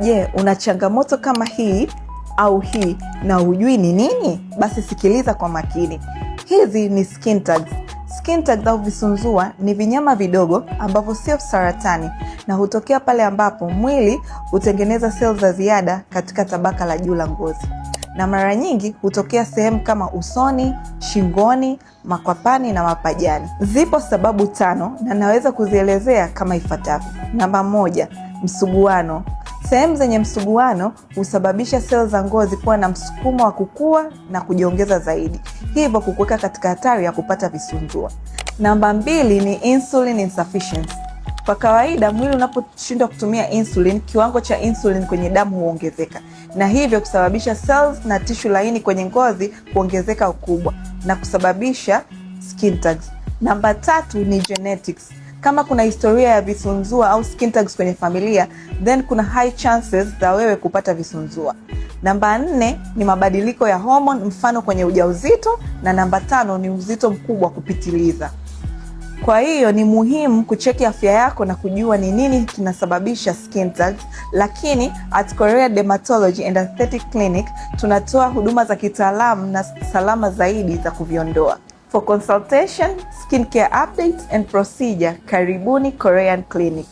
Je, una changamoto kama hii au hii na hujui ni nini? Basi sikiliza kwa makini. Hizi ni skin tags. Skin tags au visunzua ni vinyama vidogo ambavyo sio saratani na hutokea pale ambapo mwili hutengeneza seli za ziada katika tabaka la juu la ngozi. Na mara nyingi hutokea sehemu kama usoni, shingoni, makwapani na mapajani. Zipo sababu 5 na naweza kuzielezea kama ifuatavyo. Namba 1, msuguano. Sehemu zenye msuguano husababisha seli za ngozi kuwa na msukumo wa kukua na kujiongeza zaidi, hivyo kukuweka katika hatari ya kupata visunzua. Namba 2 ni insulin insufficiency. Kwa kawaida mwili unaposhindwa kutumia insulin, kiwango cha insulin kwenye damu huongezeka na hivyo kusababisha cells na tishu laini kwenye ngozi kuongezeka ukubwa na kusababisha skin tags. Namba 3 ni genetics. Kama kuna historia ya visunzua au skin tags kwenye familia, then kuna high chances za wewe kupata visunzua. Namba 4 ni mabadiliko ya hormone, mfano kwenye ujauzito, na namba 5 ni uzito mkubwa kupitiliza. Kwa hiyo ni muhimu kucheki afya yako na kujua ni nini kinasababisha skin tags, lakini at Korea Dermatology and Aesthetic Clinic tunatoa huduma za kitaalamu na salama zaidi za kuviondoa. For consultation, skincare updates and procedure, karibuni Korean Clinic.